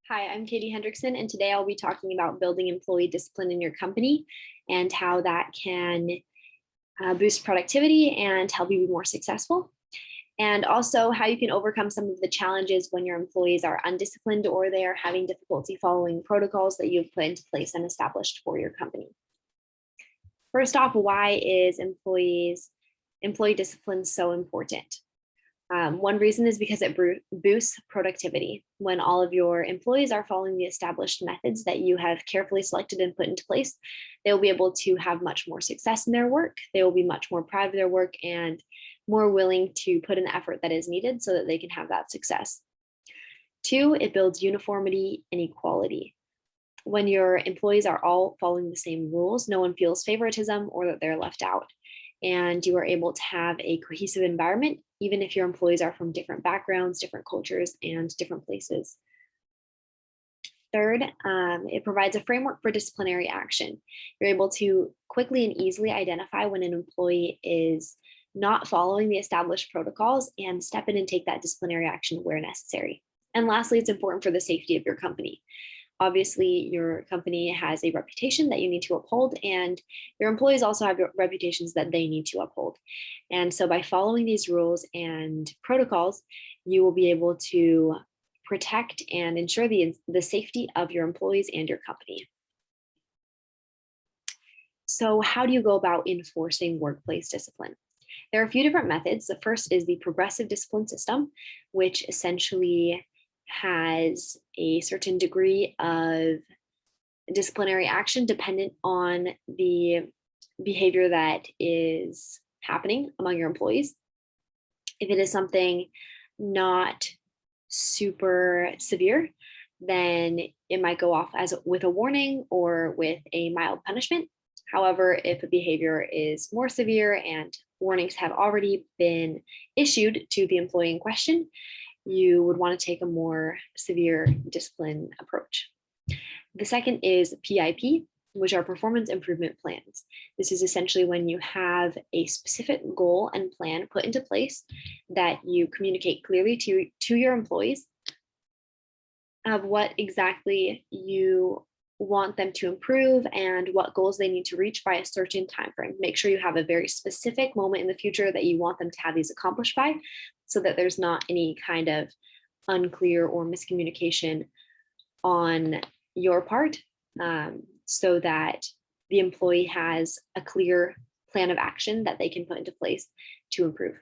Hi, I'm Katie Hendrickson, and today I'll be talking about building employee discipline in your company and how that can boost productivity and help you be more successful. And also how you can overcome some of the challenges when your employees are undisciplined or they are having difficulty following protocols that you've put into place and established for your company. First off, why is employee discipline so important? One reason is because it boosts productivity. When all of your employees are following the established methods that you have carefully selected and put into place, they'll be able to have much more success in their work. They will be much more proud of their work and more willing to put in the effort that is needed so that they can have that success. Two, it builds uniformity and equality. When your employees are all following the same rules, no one feels favoritism or that they're left out. And you are able to have a cohesive environment, even if your employees are from different backgrounds, different cultures, and different places. Third, it provides a framework for disciplinary action. You're able to quickly and easily identify when an employee is not following the established protocols and step in and take that disciplinary action where necessary. And lastly, it's important for the safety of your company. Obviously, your company has a reputation that you need to uphold, and your employees also have reputations that they need to uphold. And so, by following these rules and protocols, you will be able to protect and ensure the safety of your employees and your company. So, how do you go about enforcing workplace discipline? There are a few different methods. The first is the progressive discipline system, which essentially has a certain degree of disciplinary action dependent on the behavior that is happening among your employees. If it is something not super severe, then it might go off as with a warning or with a mild punishment. However, if a behavior is more severe and warnings have already been issued to the employee in question, you would want to take a more severe discipline approach. The second is PIP, which are performance improvement plans. This is essentially when you have a specific goal and plan put into place that you communicate clearly to your employees of what exactly you want them to improve and what goals they need to reach by a certain time frame. Make sure you have a very specific moment in the future that you want them to have these accomplished by, so that there's not any kind of unclear or miscommunication on your part, so that the employee has a clear plan of action that they can put into place to improve.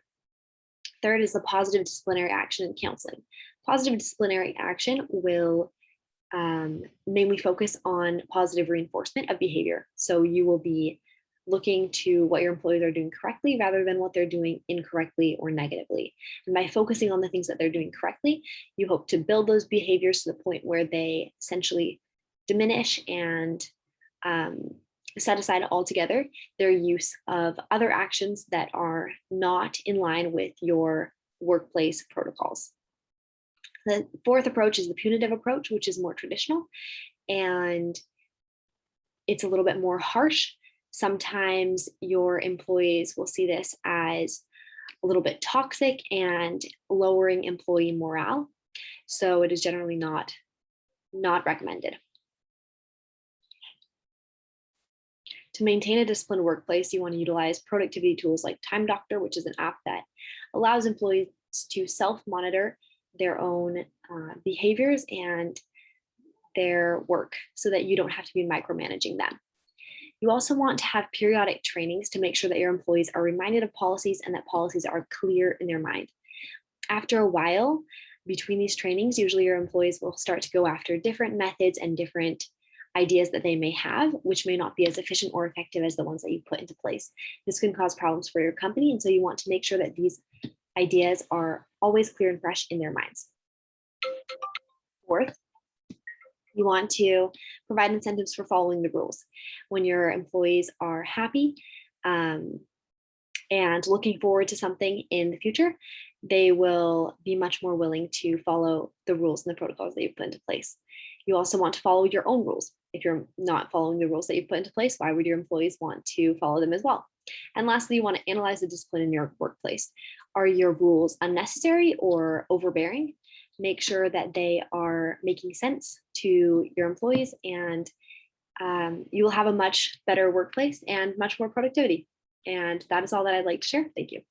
Third is the positive disciplinary action and counseling. Positive disciplinary action will mainly focus on positive reinforcement of behavior. So you will be looking to what your employees are doing correctly rather than what they're doing incorrectly or negatively. And by focusing on the things that they're doing correctly, you hope to build those behaviors to the point where they essentially diminish and set aside altogether their use of other actions that are not in line with your workplace protocols. The fourth approach is the punitive approach, which is more traditional and it's a little bit more harsh. Sometimes your employees will see this as a little bit toxic and lowering employee morale. So it is generally not recommended. To maintain a disciplined workplace, you want to utilize productivity tools like Time Doctor, which is an app that allows employees to self-monitor their own behaviors and their work so that you don't have to be micromanaging them. You also want to have periodic trainings to make sure that your employees are reminded of policies and that policies are clear in their mind. After a while, between these trainings, usually your employees will start to go after different methods and different ideas that they may have, which may not be as efficient or effective as the ones that you put into place. This can cause problems for your company, and so you want to make sure that these ideas are always clear and fresh in their minds. Fourth, you want to provide incentives for following the rules. When your employees are happy and looking forward to something in the future, they will be much more willing to follow the rules and the protocols that you've put into place. You also want to follow your own rules. If you're not following the rules that you've put into place, why would your employees want to follow them as well? And lastly, you want to analyze the discipline in your workplace. Are your rules unnecessary or overbearing? make sure that they are making sense to your employees, and you will have a much better workplace and much more productivity. And that is all that I'd like to share. Thank you.